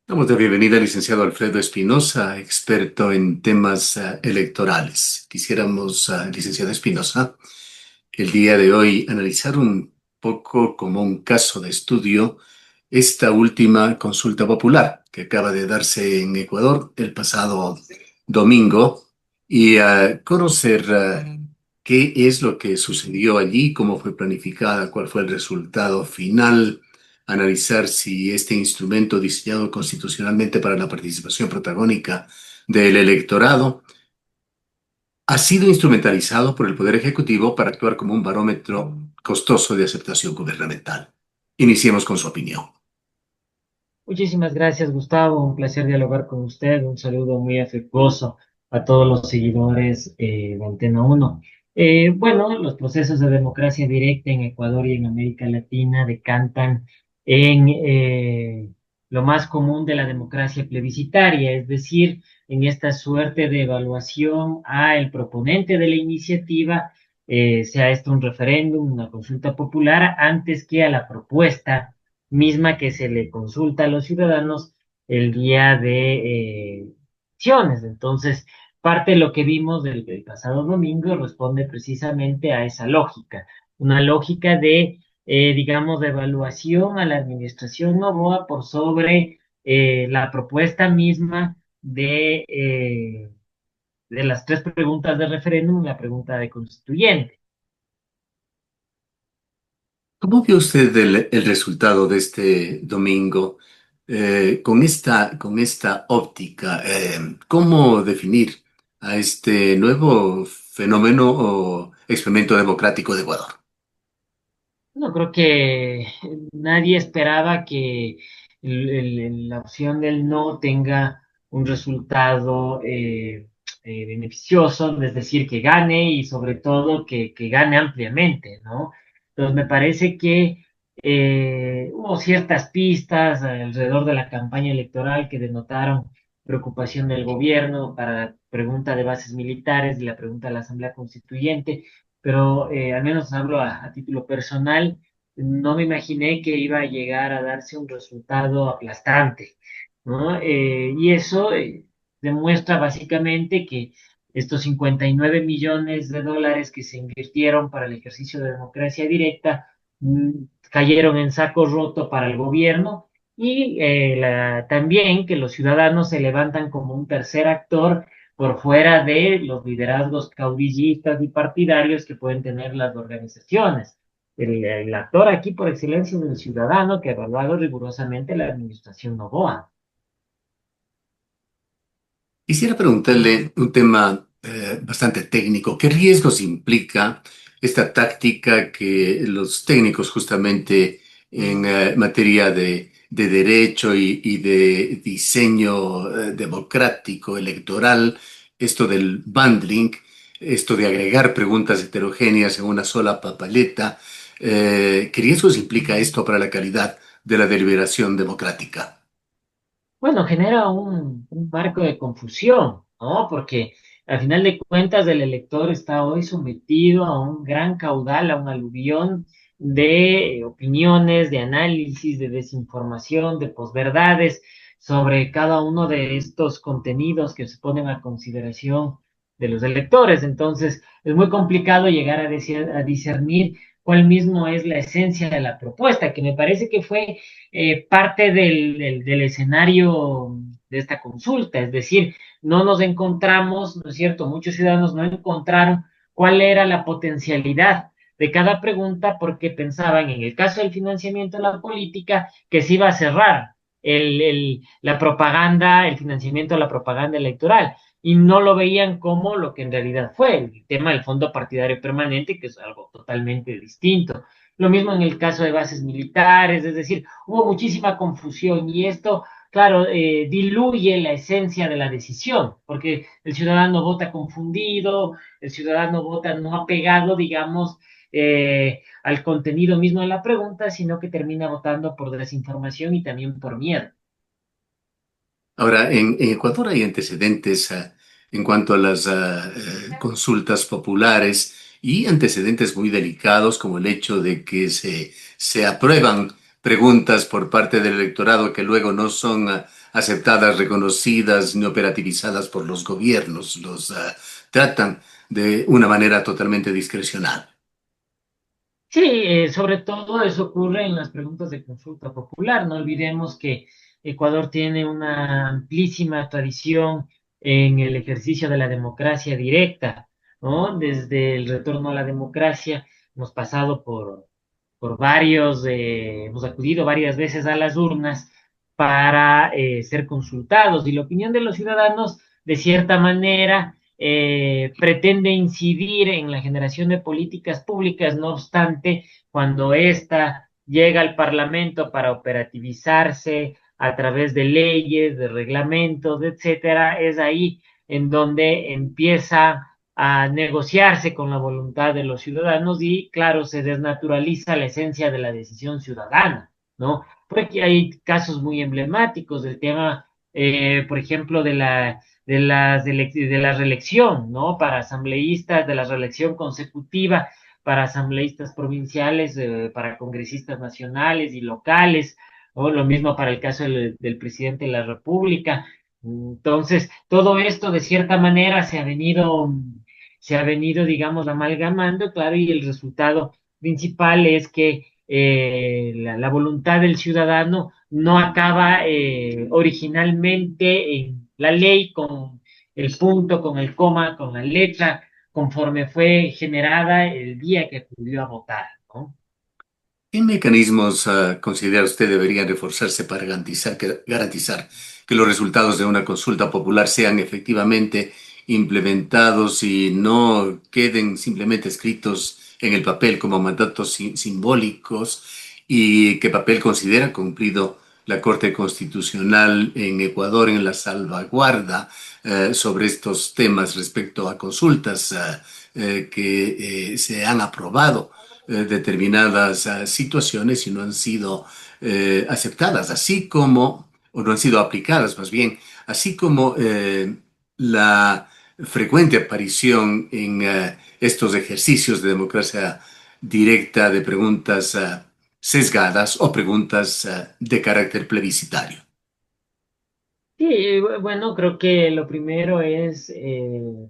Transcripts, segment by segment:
Damos la bienvenida al licenciado Alfredo Espinosa, experto en temas electorales. Quisiéramos, licenciado Espinosa, el día de hoy analizar un poco como un caso de estudio esta última consulta popular que acaba de darse en Ecuador el pasado domingo y conocer qué es lo que sucedió allí, cómo fue planificada, cuál fue el resultado final, analizar si este instrumento diseñado constitucionalmente para la participación protagónica del electorado ha sido instrumentalizado por el Poder Ejecutivo para actuar como un barómetro costoso de aceptación gubernamental. Iniciemos con su opinión. Muchísimas gracias, Gustavo. Un placer dialogar con usted. Un saludo muy afectuoso a todos los seguidores de Antena 1. Bueno, los procesos de democracia directa en Ecuador y en América Latina decantan en lo más común de la democracia plebiscitaria, es decir, en esta suerte de evaluación a el proponente de la iniciativa, sea esto un referéndum, una consulta popular, antes que a la propuesta misma que se le consulta a los ciudadanos el día de elecciones. Entonces, parte de lo que vimos del pasado domingo responde precisamente a esa lógica, una lógica de, digamos, de evaluación a la administración Noboa por sobre la propuesta misma de las tres preguntas de referéndum y la pregunta de constituyente. ¿Cómo vio usted el resultado de este domingo con esta óptica? ¿Cómo definir a este nuevo fenómeno o experimento democrático de Ecuador? No creo que nadie esperaba que la opción del no tenga un resultado beneficioso, es decir, que gane y sobre todo que gane ampliamente, ¿no? Entonces me parece que hubo ciertas pistas alrededor de la campaña electoral que denotaron preocupación del gobierno para la pregunta de bases militares y la pregunta de la Asamblea Constituyente, pero al menos hablo a título personal, no me imaginé que iba a llegar a darse un resultado aplastante, ¿no? Y eso demuestra básicamente que estos 59 millones de dólares que se invirtieron para el ejercicio de democracia directa mm, cayeron en saco roto para el gobierno y también que los ciudadanos se levantan como un tercer actor por fuera de los liderazgos caudillistas y partidarios que pueden tener las organizaciones. El actor aquí por excelencia es el ciudadano que ha evaluado rigurosamente la administración Novoa. Quisiera preguntarle un tema bastante técnico. ¿Qué riesgos implica esta táctica que los técnicos justamente en materia de derecho y de diseño democrático, electoral, esto del bundling, esto de agregar preguntas heterogéneas en una sola papeleta? ¿Qué riesgos implica esto para la calidad de la deliberación democrática? Bueno, genera un marco de confusión, ¿no? Porque al final de cuentas el elector está hoy sometido a un gran caudal, a un aluvión de opiniones, de análisis, de desinformación, de posverdades sobre cada uno de estos contenidos que se ponen a consideración de los electores. Entonces, es muy complicado llegar a discernir cuál mismo es la esencia de la propuesta, que me parece que fue parte del escenario de esta consulta, es decir, no nos encontramos, ¿no es cierto? Muchos ciudadanos no encontraron cuál era la potencialidad de cada pregunta porque pensaban en el caso del financiamiento de la política que se iba a cerrar la propaganda, el financiamiento de la propaganda electoral y no lo veían como lo que en realidad fue el tema del fondo partidario permanente, que es algo totalmente distinto. Lo mismo en el caso de bases militares, es decir, hubo muchísima confusión y esto, claro, diluye la esencia de la decisión, porque el ciudadano vota confundido, el ciudadano vota no apegado, digamos, al contenido mismo de la pregunta, sino que termina votando por desinformación y también por miedo. Ahora, en Ecuador hay antecedentes en cuanto a las consultas populares y antecedentes muy delicados como el hecho de que se aprueban preguntas por parte del electorado que luego no son aceptadas, reconocidas, ni operativizadas por los gobiernos. Los tratan de una manera totalmente discrecional. Sí, sobre todo eso ocurre en las preguntas de consulta popular. No olvidemos que Ecuador tiene una amplísima tradición en el ejercicio de la democracia directa, ¿no? Desde el retorno a la democracia hemos pasado por varios, hemos acudido varias veces a las urnas para ser consultados y la opinión de los ciudadanos, de cierta manera, pretende incidir en la generación de políticas públicas. No obstante, cuando ésta llega al Parlamento para operativizarse a través de leyes, de reglamentos, etcétera, es ahí en donde empieza a negociarse con la voluntad de los ciudadanos y, claro, se desnaturaliza la esencia de la decisión ciudadana, ¿no? Porque hay casos muy emblemáticos del tema, por ejemplo, de la reelección, ¿no? Para asambleístas, de la reelección consecutiva, para asambleístas provinciales, para congresistas nacionales y locales, o lo mismo para el caso del presidente de la República. Entonces, todo esto de cierta manera se ha venido, digamos, amalgamando, claro, y el resultado principal es que la voluntad del ciudadano no acaba originalmente en la ley con el punto, con el coma, con la letra, conforme fue generada el día que acudió a votar, ¿no? ¿Qué mecanismos considera usted deberían reforzarse para garantizar que los resultados de una consulta popular sean efectivamente implementados y no queden simplemente escritos en el papel como mandatos simbólicos? ¿Y qué papel considera cumplido la Corte Constitucional en Ecuador en la salvaguarda sobre estos temas respecto a consultas que se han aprobado? Determinadas situaciones y no han sido aceptadas, así como, o no han sido aplicadas más bien, así como la frecuente aparición en estos ejercicios de democracia directa de preguntas sesgadas o preguntas de carácter plebiscitario. Sí, bueno, creo que lo primero es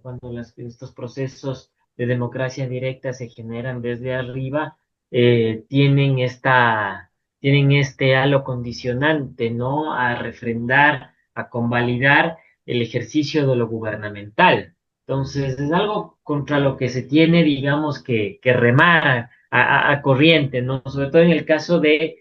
cuando estos procesos de democracia directa se generan desde arriba, tienen este halo condicionante, ¿no? A refrendar, a convalidar el ejercicio de lo gubernamental. Entonces, es algo contra lo que se tiene, digamos, que remar a corriente, ¿no? Sobre todo en el caso del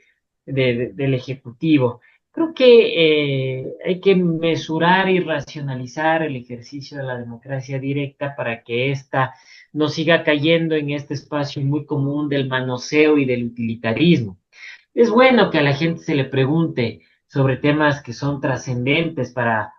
Ejecutivo. Creo que hay que mesurar y racionalizar el ejercicio de la democracia directa para que ésta no siga cayendo en este espacio muy común del manoseo y del utilitarismo. Es bueno que a la gente se le pregunte sobre temas que son trascendentes para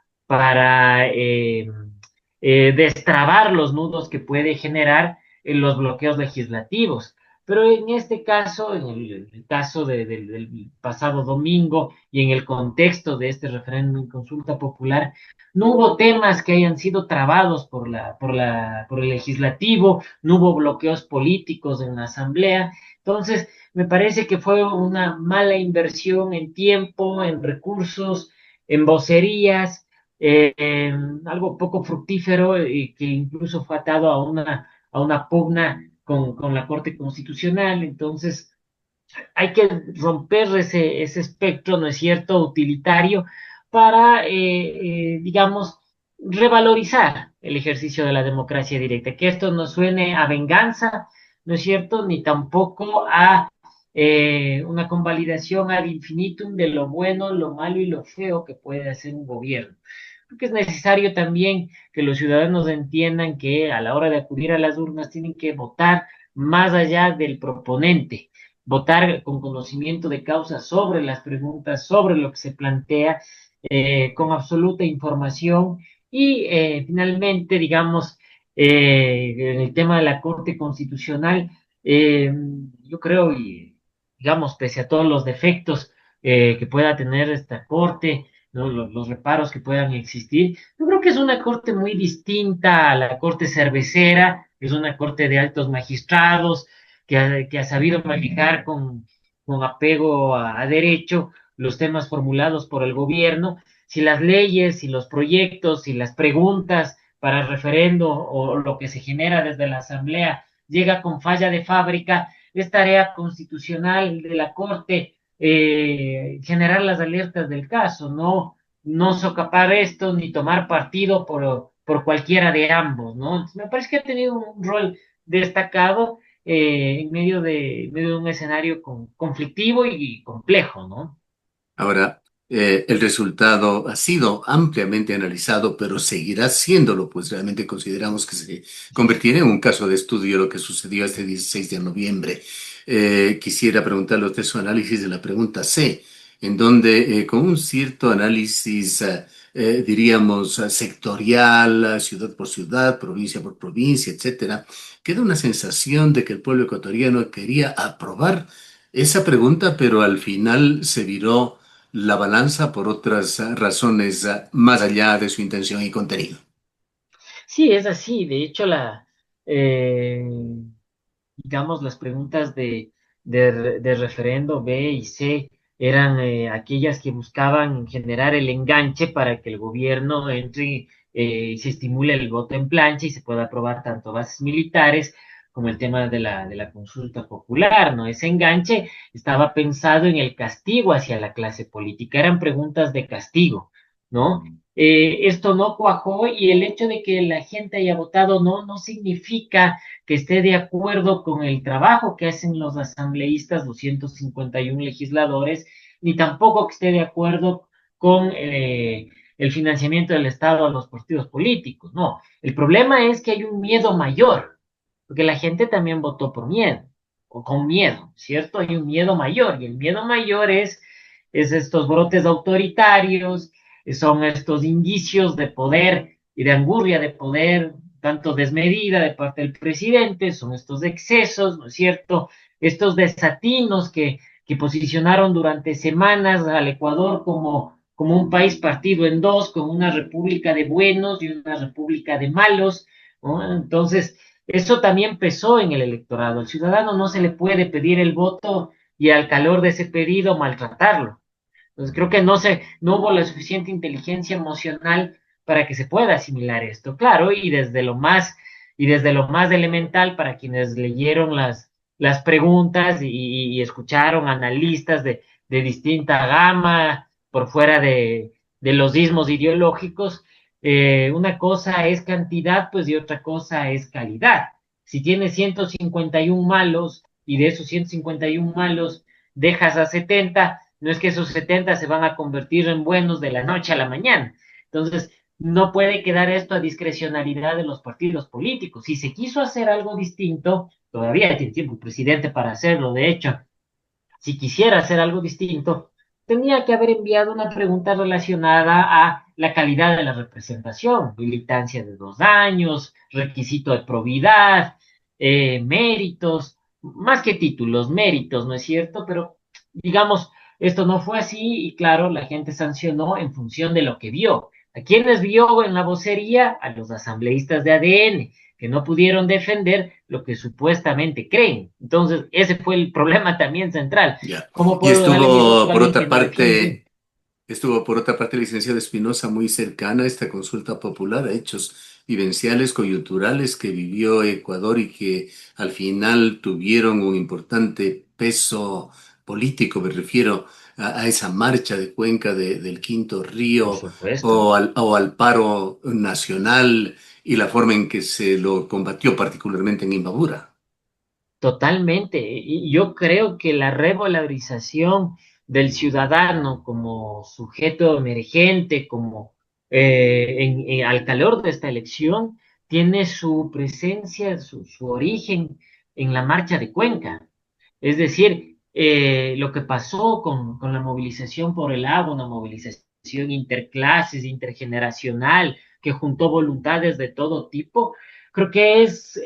destrabar los nudos que puede generar en los bloqueos legislativos. Pero en este caso, en el caso del pasado domingo y en el contexto de este referéndum y consulta popular, no hubo temas que hayan sido trabados por el legislativo, no hubo bloqueos políticos en la asamblea. Entonces, me parece que fue una mala inversión en tiempo, en recursos, en vocerías, algo poco fructífero y que incluso fue atado a una pugna con la Corte Constitucional. Entonces, hay que romper ese espectro, ¿no es cierto?, utilitario para, digamos, revalorizar el ejercicio de la democracia directa, que esto no suene a venganza, ¿no es cierto?, ni tampoco a una convalidación ad infinitum de lo bueno, lo malo y lo feo que puede hacer un gobierno. Porque es necesario también que los ciudadanos entiendan que a la hora de acudir a las urnas tienen que votar más allá del proponente, votar con conocimiento de causa sobre las preguntas, sobre lo que se plantea, con absoluta información y finalmente, digamos, en el tema de la Corte Constitucional, yo creo, y digamos, pese a todos los defectos que pueda tener esta Corte, ¿no? Los reparos que puedan existir, yo creo que es una Corte muy distinta a la Corte cervecera, es una Corte de altos magistrados, que ha sabido manejar con apego a derecho los temas formulados por el gobierno, si las leyes, si los proyectos, si las preguntas para el referendo o lo que se genera desde la Asamblea llega con falla de fábrica, es tarea constitucional de la Corte generar las alertas del caso, no socapar esto ni tomar partido por cualquiera de ambos, ¿no? Entonces, me parece que ha tenido un rol destacado en medio de un escenario conflictivo y complejo, ¿no? Ahora, el resultado ha sido ampliamente analizado, pero seguirá siéndolo, pues realmente consideramos que se convertirá en un caso de estudio lo que sucedió este 16 de noviembre. Quisiera preguntarle a usted su análisis de la pregunta C, en donde con un cierto análisis, diríamos, sectorial, ciudad por ciudad, provincia por provincia, etcétera, queda una sensación de que el pueblo ecuatoriano quería aprobar esa pregunta, pero al final se viró la balanza por otras razones más allá de su intención y contenido. Sí, es así. De hecho, eh, digamos, las preguntas de referendo B y C eran aquellas que buscaban generar el enganche para que el gobierno entre, se estimule el voto en plancha y se pueda aprobar tanto bases militares como el tema de la consulta popular, ¿no? Ese enganche estaba pensado en el castigo hacia la clase política, eran preguntas de castigo, ¿no? Esto no cuajó y el hecho de que la gente haya votado no significa que esté de acuerdo con el trabajo que hacen los asambleístas, 251 legisladores, ni tampoco que esté de acuerdo con el financiamiento del Estado a los partidos políticos. No, el problema es que hay un miedo mayor, porque la gente también votó por miedo, o con miedo, ¿cierto? Hay un miedo mayor, y el miedo mayor es estos brotes autoritarios, son estos indicios de poder y de angurria de poder tanto desmedida de parte del presidente, son estos excesos, ¿no es cierto? Estos desatinos que posicionaron durante semanas al Ecuador como un país partido en dos, como una república de buenos y una república de malos, ¿no? Entonces, eso también pesó en el electorado. Al ciudadano no se le puede pedir el voto y al calor de ese pedido maltratarlo. Entonces creo que no hubo la suficiente inteligencia emocional para que se pueda asimilar esto, claro, y desde lo más elemental para quienes leyeron las preguntas y escucharon analistas de distinta gama por fuera de los ismos ideológicos, una cosa es cantidad, pues y otra cosa es calidad. Si tienes 151 malos y de esos 151 malos dejas a 70, no es que esos 70 se van a convertir en buenos de la noche a la mañana. Entonces, no puede quedar esto a discrecionalidad de los partidos políticos. Si se quiso hacer algo distinto, todavía tiene tiempo el presidente para hacerlo. De hecho, si quisiera hacer algo distinto, tenía que haber enviado una pregunta relacionada a la calidad de la representación, militancia de 2 años, requisito de probidad, méritos, más que títulos, méritos, ¿no es cierto? Pero digamos, esto no fue así y claro, la gente sancionó en función de lo que vio. ¿A quiénes vio en la vocería? A los asambleístas de ADN que no pudieron defender lo que supuestamente creen. Entonces, ese fue el problema también central. Ya. ¿Cómo Y puedo darle mi voto a alguien que no defiende? estuvo por otra parte, licenciado Espinosa, muy cercana a esta consulta popular, a hechos vivenciales, coyunturales que vivió Ecuador y que al final tuvieron un importante peso político. Me refiero a esa marcha de Cuenca del Quinto Por Río supuesto. o al paro nacional y la forma en que se lo combatió, particularmente en Imbabura. Totalmente. Y yo creo que la revalorización del ciudadano como sujeto emergente, como al calor de esta elección, tiene su presencia, su origen en la marcha de Cuenca. Es decir, lo que pasó con la movilización por el agua, una movilización interclases, intergeneracional, que juntó voluntades de todo tipo, creo que es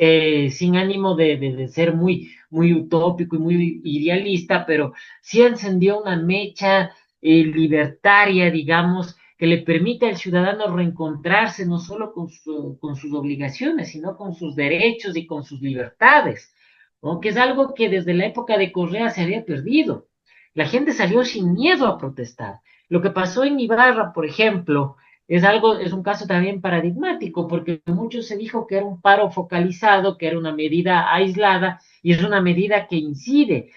sin ánimo de ser muy utópico y muy idealista, pero sí encendió una mecha libertaria, digamos, que le permite al ciudadano reencontrarse no solo con sus obligaciones, sino con sus derechos y con sus libertades, ¿no? Que es algo que desde la época de Correa se había perdido. La gente salió sin miedo a protestar. Lo que pasó en Ibarra, por ejemplo, es un caso también paradigmático, porque mucho se dijo que era un paro focalizado, que era una medida aislada, y es una medida que incide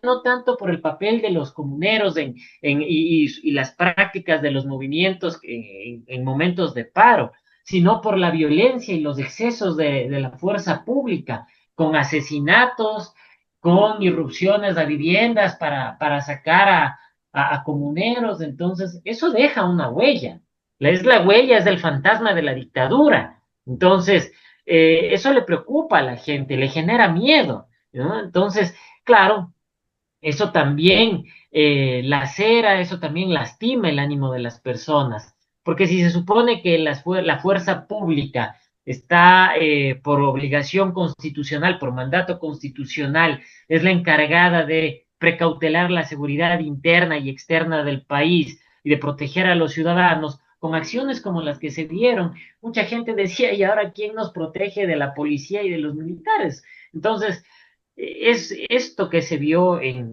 no tanto por el papel de los comuneros y las prácticas de los movimientos en momentos de paro, sino por la violencia y los excesos de la fuerza pública, con asesinatos, con irrupciones a viviendas para sacar a comuneros. Entonces, eso deja una huella. Es la huella, es el fantasma de la dictadura. Entonces, eso le preocupa a la gente, le genera miedo, ¿no? Entonces, claro, eso también lacera, eso también lastima el ánimo de las personas, porque si se supone que la fuerza pública está por obligación constitucional, por mandato constitucional, es la encargada de precautelar la seguridad interna y externa del país y de proteger a los ciudadanos, con acciones como las que se dieron, mucha gente decía, ¿y ahora quién nos protege de la policía y de los militares? Entonces, es esto que se vio en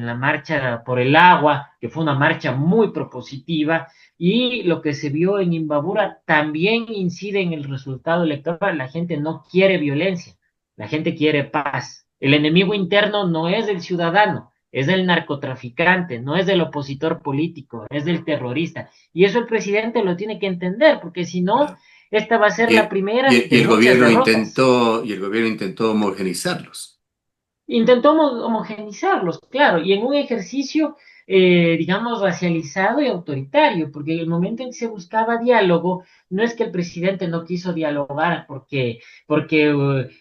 la marcha por el agua, que fue una marcha muy propositiva, y lo que se vio en Imbabura también incide en el resultado electoral. La gente no quiere violencia, la gente quiere paz. El enemigo interno no es del ciudadano, es del narcotraficante, no es del opositor político, es del terrorista. Y eso el presidente lo tiene que entender, porque si no, Claro. esta va a ser Y la el, primera de y el muchas gobierno derrotas. intentó homogenizarlos. Intentó homogenizarlos, claro, y en un ejercicio, digamos, racializado y autoritario, porque en el momento en que se buscaba diálogo, no es que el presidente no quiso dialogar porque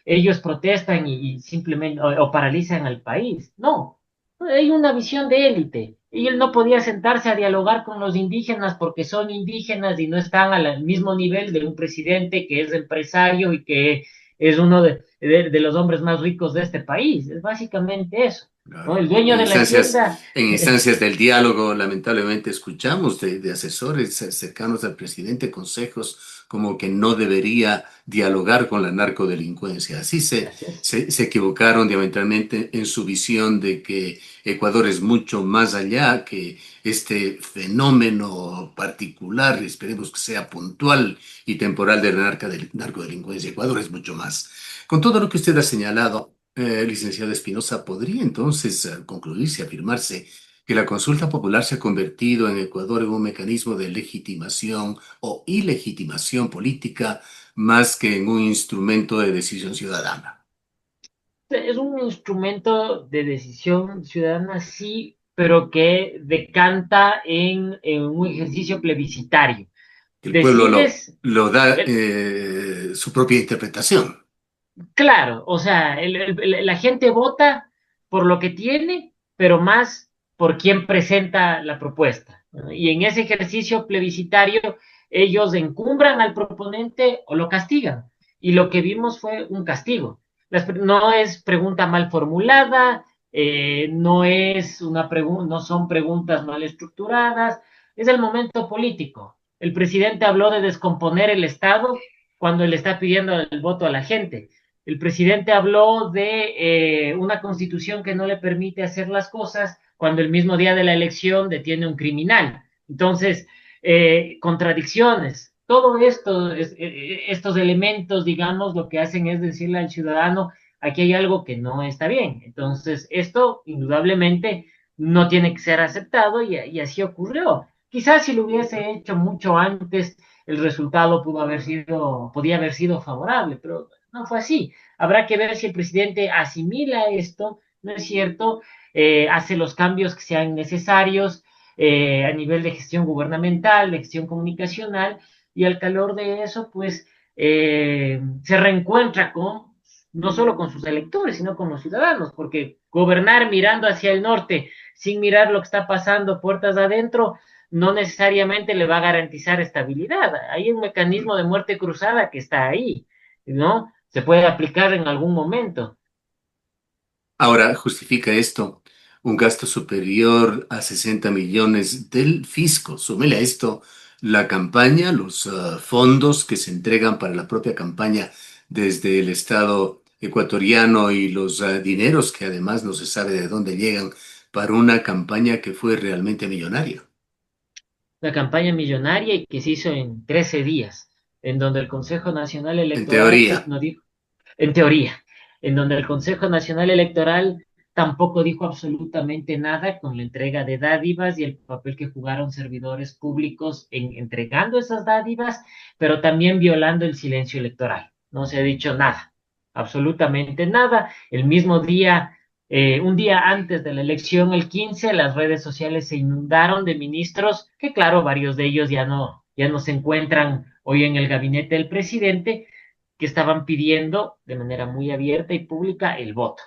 ellos protestan y simplemente o paralizan al país, no, hay una visión de élite, y él no podía sentarse a dialogar con los indígenas porque son indígenas y no están al mismo nivel de un presidente que es empresario y que es uno de los hombres más ricos de este país. Es básicamente eso, ¿no? Claro. El dueño de la hacienda, En instancias del diálogo, lamentablemente escuchamos de asesores cercanos al presidente consejos como que no debería dialogar con la narcodelincuencia. así es. Se equivocaron diametralmente en su visión de que Ecuador es mucho más allá que este fenómeno particular, esperemos que sea puntual y temporal de la narcodelincuencia. Ecuador es mucho más. Con todo lo que usted ha señalado, licenciado Espinosa, ¿podría entonces concluirse, afirmarse que la consulta popular se ha convertido en Ecuador en un mecanismo de legitimación o ilegitimación política más que en un instrumento de decisión ciudadana? Es un instrumento de decisión ciudadana, sí, pero que decanta en un ejercicio plebiscitario. Que el pueblo Decides, lo da el- su propia interpretación. claro, o sea, la gente vota por lo que tiene, pero más por quien presenta la propuesta, ¿no? Y en ese ejercicio plebiscitario, ellos encumbran al proponente o lo castigan. Y lo que vimos fue un castigo. No es pregunta mal formulada, no es no son preguntas mal estructuradas, es el momento político. El presidente habló de descomponer el Estado cuando le está pidiendo el voto a la gente. El presidente habló de una constitución que no le permite hacer las cosas cuando el mismo día de la elección detiene un criminal. Entonces, contradicciones. Todo esto, estos elementos, digamos, lo que hacen es decirle al ciudadano, aquí hay algo que no está bien. Entonces, esto indudablemente no tiene que ser aceptado y así ocurrió. Quizás si lo hubiese hecho mucho antes, el resultado podía haber sido favorable, pero no fue así. Habrá que ver si el presidente asimila esto, ¿no es cierto? Hace los cambios que sean necesarios a nivel de gestión gubernamental, de gestión comunicacional, y al calor de eso, pues se reencuentra no solo con sus electores, sino con los ciudadanos, porque gobernar mirando hacia el norte, sin mirar lo que está pasando puertas adentro, no necesariamente le va a garantizar estabilidad. Hay un mecanismo de muerte cruzada que está ahí, ¿no? Se puede aplicar en algún momento. Ahora, justifica esto un gasto superior a 60 millones del fisco. Súmele a esto la campaña, los fondos que se entregan para la propia campaña desde el Estado ecuatoriano y los dineros que además no se sabe de dónde llegan para una campaña que fue realmente millonaria. La campaña millonaria y que se hizo en 13 días, en donde el Consejo Nacional En Electoral teoría. no dijo, en teoría, en donde el Consejo Nacional Electoral tampoco dijo absolutamente nada con la entrega de dádivas y el papel que jugaron servidores públicos en entregando esas dádivas, pero también violando el silencio electoral. No se ha dicho nada, absolutamente nada. El mismo día, un día antes de la elección, el 15, las redes sociales se inundaron de ministros, que claro, varios de ellos ya no se encuentran hoy en el gabinete del presidente, que estaban pidiendo de manera muy abierta y pública el voto.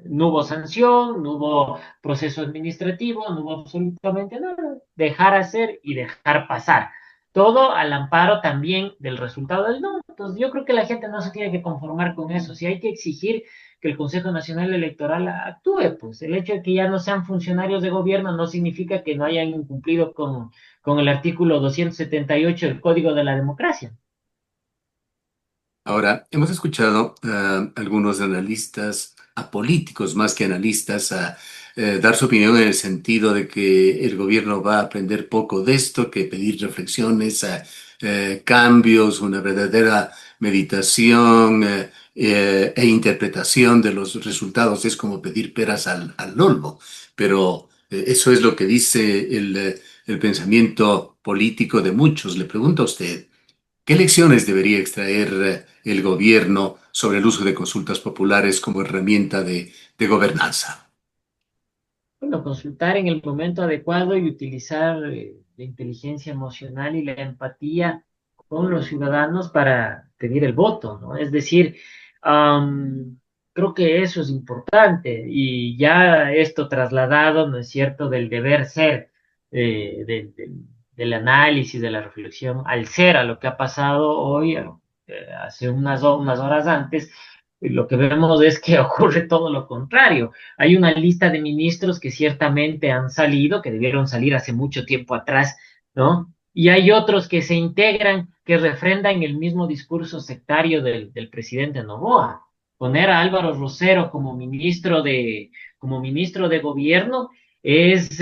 No hubo sanción, no hubo proceso administrativo, no hubo absolutamente nada. Dejar hacer y dejar pasar. Todo al amparo también del resultado del no. Entonces yo creo que la gente no se tiene que conformar con eso. Si hay que exigir que el Consejo Nacional Electoral actúe, pues el hecho de que ya no sean funcionarios de gobierno no significa que no hayan incumplido con el artículo 278 del Código de la Democracia. Ahora, hemos escuchado a algunos analistas, a políticos más que analistas, dar su opinión en el sentido de que el gobierno va a aprender poco de esto, que pedir reflexiones, cambios, una verdadera meditación e interpretación de los resultados es como pedir peras al olmo. Pero eso es lo que dice el pensamiento político de muchos. Le pregunto a usted. ¿Qué lecciones debería extraer el gobierno sobre el uso de consultas populares como herramienta de gobernanza? Bueno, consultar en el momento adecuado y utilizar la inteligencia emocional y la empatía con los ciudadanos para pedir el voto, ¿no? Es decir, am, creo que eso es importante y ya esto trasladado, ¿no es cierto?, del deber ser, del análisis, de la reflexión, al ser, a lo que ha pasado hoy, hace unas horas antes, lo que vemos es que ocurre todo lo contrario. Hay una lista de ministros que ciertamente han salido, que debieron salir hace mucho tiempo atrás, ¿no? Y hay otros que se integran, que refrendan el mismo discurso sectario del presidente Noboa. Poner a Álvaro Rosero como ministro de gobierno es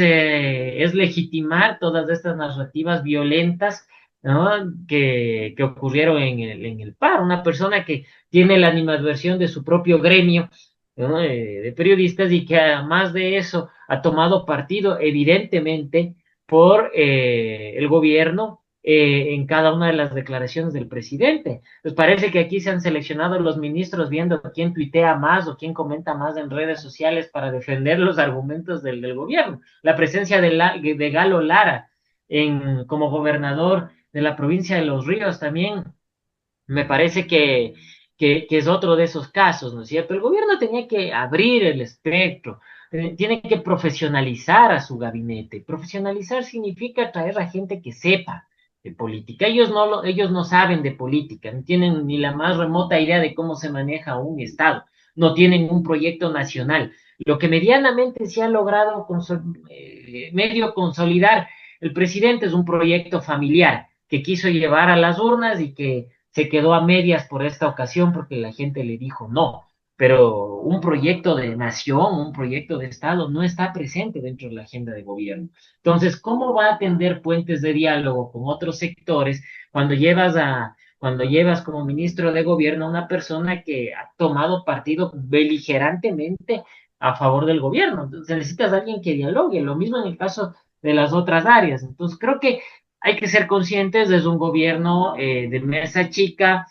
legitimar todas estas narrativas violentas, ¿no? Que ocurrieron en el paro. Una persona que tiene la animadversión de su propio gremio, ¿no? De periodistas y que además de eso ha tomado partido evidentemente por el gobierno en cada una de las declaraciones del presidente. Pues parece que aquí se han seleccionado los ministros viendo quién tuitea más o quién comenta más en redes sociales para defender los argumentos del gobierno. La presencia de Galo Lara como gobernador de la provincia de Los Ríos también me parece que es otro de esos casos, ¿no es cierto? El gobierno tenía que abrir el espectro, tiene que profesionalizar a su gabinete. Profesionalizar significa traer a gente que sepa de política. Ellos no saben de política, no tienen ni la más remota idea de cómo se maneja un Estado, no tienen un proyecto nacional. Lo que medianamente se ha logrado medio consolidar el presidente es un proyecto familiar que quiso llevar a las urnas y que se quedó a medias por esta ocasión porque la gente le dijo no. Pero un proyecto de nación, un proyecto de Estado no está presente dentro de la agenda de gobierno. Entonces, ¿cómo va a tender puentes de diálogo con otros sectores cuando llevas como ministro de gobierno a una persona que ha tomado partido beligerantemente a favor del gobierno? Entonces, necesitas a alguien que dialogue. Lo mismo en el caso de las otras áreas. Entonces, creo que hay que ser conscientes desde un gobierno de mesa chica,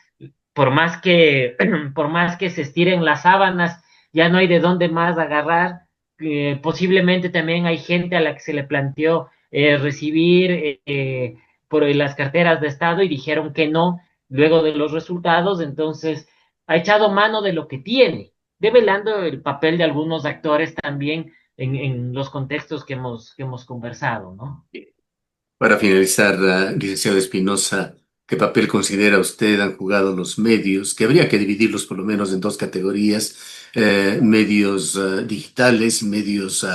por más que, por más que se estiren las sábanas, ya no hay de dónde más agarrar. Posiblemente también hay gente a la que se le planteó recibir por las carteras de Estado y dijeron que no luego de los resultados, entonces ha echado mano de lo que tiene, develando el papel de algunos actores también en los contextos que hemos conversado, ¿no? Para finalizar, licenciado Espinosa, ¿qué papel considera usted han jugado los medios? Que habría que dividirlos por lo menos en dos categorías, medios digitales, medios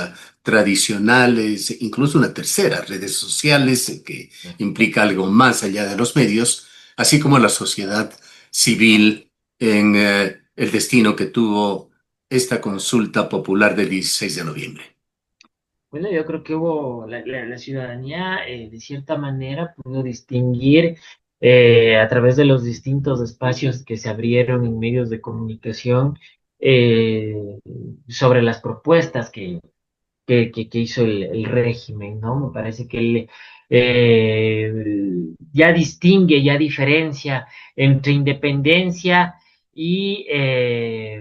tradicionales, incluso una tercera, redes sociales, que implica algo más allá de los medios, así como la sociedad civil en el destino que tuvo esta consulta popular del 16 de noviembre. Bueno, yo creo que hubo la ciudadanía, de cierta manera, pudo distinguir a través de los distintos espacios que se abrieron en medios de comunicación eh, sobre las propuestas que hizo el régimen, ¿no? Me parece que él ya distingue, ya diferencia entre independencia y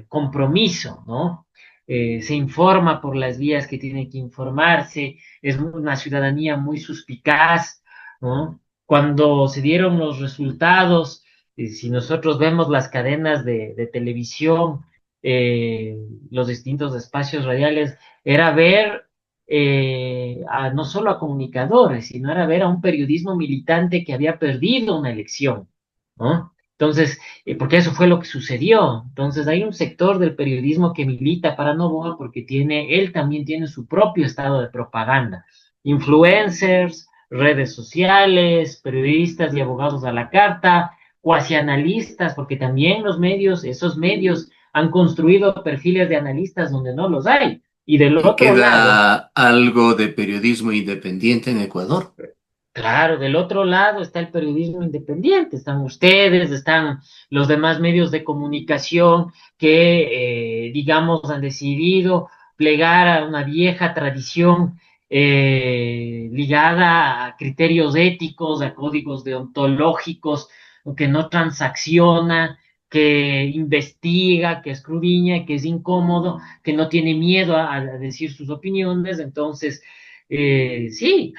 compromiso, ¿no? Se informa por las vías que tiene que informarse, es una ciudadanía muy suspicaz, ¿no? Cuando se dieron los resultados, si nosotros vemos las cadenas de televisión, eh, los distintos espacios radiales, era ver no solo a comunicadores, sino era ver a un periodismo militante que había perdido una elección, ¿no? Entonces, porque eso fue lo que sucedió. Entonces, hay un sector del periodismo que milita para Noboa porque él también tiene su propio estado de propaganda. Influencers, redes sociales, periodistas y abogados a la carta, cuasi analistas, porque también los medios, esos medios han construido perfiles de analistas donde no los hay. Y del ¿Y otro lado, queda algo de periodismo independiente en Ecuador? claro, del otro lado está el periodismo independiente, están ustedes, están los demás medios de comunicación que, digamos, han decidido plegar a una vieja tradición ligada a criterios éticos, a códigos deontológicos, que no transacciona, que investiga, que escudriña, que es incómodo, que no tiene miedo a decir sus opiniones. Entonces, sí,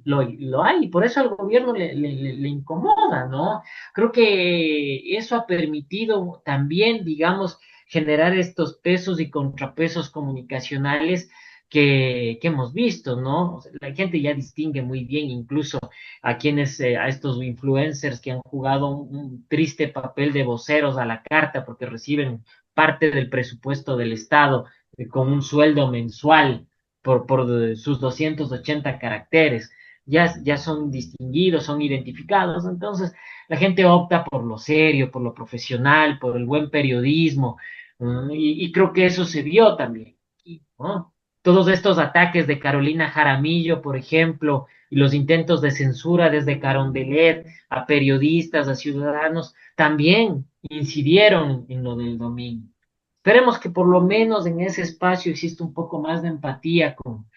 lo hay, y por eso al gobierno le incomoda, ¿no? Creo que eso ha permitido también, digamos, generar estos pesos y contrapesos comunicacionales que hemos visto, ¿no? O sea, la gente ya distingue muy bien incluso a estos influencers que han jugado un triste papel de voceros a la carta porque reciben parte del presupuesto del Estado con un sueldo mensual por sus 280 caracteres. Ya son distinguidos, son identificados. Entonces, la gente opta por lo serio, por lo profesional, por el buen periodismo. Y creo que eso se vio también, ¿no? Todos estos ataques de Carolina Jaramillo, por ejemplo, y los intentos de censura desde Carondelet a periodistas, a ciudadanos, también incidieron en lo del domingo. Esperemos que por lo menos en ese espacio exista un poco más de empatía con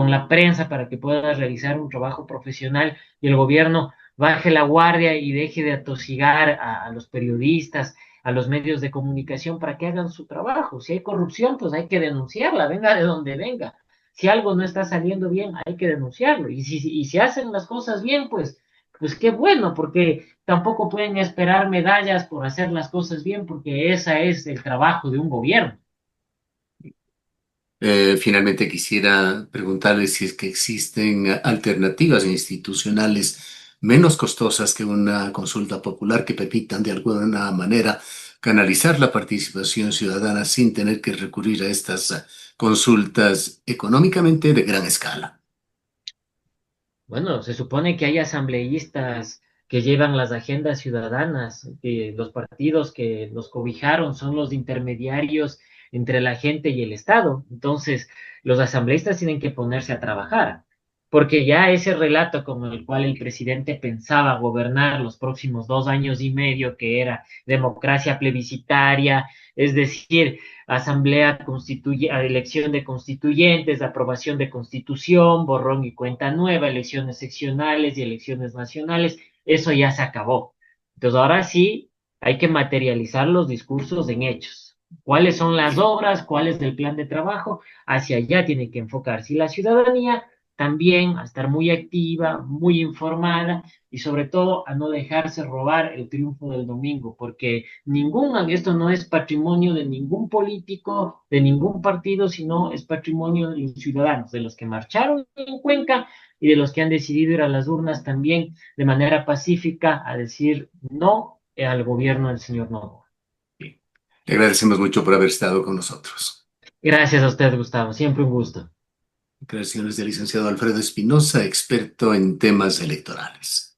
la prensa para que pueda realizar un trabajo profesional y el gobierno baje la guardia y deje de atosigar a los periodistas, a los medios de comunicación para que hagan su trabajo. Si hay corrupción, pues hay que denunciarla, venga de donde venga. Si algo no está saliendo bien, hay que denunciarlo. Y si hacen las cosas bien, pues qué bueno, porque tampoco pueden esperar medallas por hacer las cosas bien, porque ese es el trabajo de un gobierno. Finalmente quisiera preguntarles si es que existen alternativas institucionales menos costosas que una consulta popular que permitan de alguna manera canalizar la participación ciudadana sin tener que recurrir a estas consultas económicamente de gran escala. Bueno, se supone que hay asambleístas que llevan las agendas ciudadanas, que los partidos que los cobijaron son los intermediarios entre la gente y el Estado. Entonces, los asambleístas tienen que ponerse a trabajar, porque ya ese relato con el cual el presidente pensaba gobernar los próximos 2 años y medio, que era democracia plebiscitaria, es decir, asamblea constituye, elección de constituyentes, aprobación de constitución, borrón y cuenta nueva, elecciones seccionales y elecciones nacionales, eso ya se acabó. Entonces ahora sí hay que materializar los discursos en hechos. ¿Cuáles son las obras? ¿Cuál es el plan de trabajo? Hacia allá tiene que enfocarse. Y la ciudadanía también a estar muy activa, muy informada y sobre todo a no dejarse robar el triunfo del domingo, porque esto no es patrimonio de ningún político, de ningún partido, sino es patrimonio de los ciudadanos, de los que marcharon en Cuenca y de los que han decidido ir a las urnas también de manera pacífica a decir no al gobierno del señor Novo. Le agradecemos mucho por haber estado con nosotros. Gracias a usted, Gustavo, siempre un gusto. Declaraciones del licenciado Alfredo Espinosa, experto en temas electorales.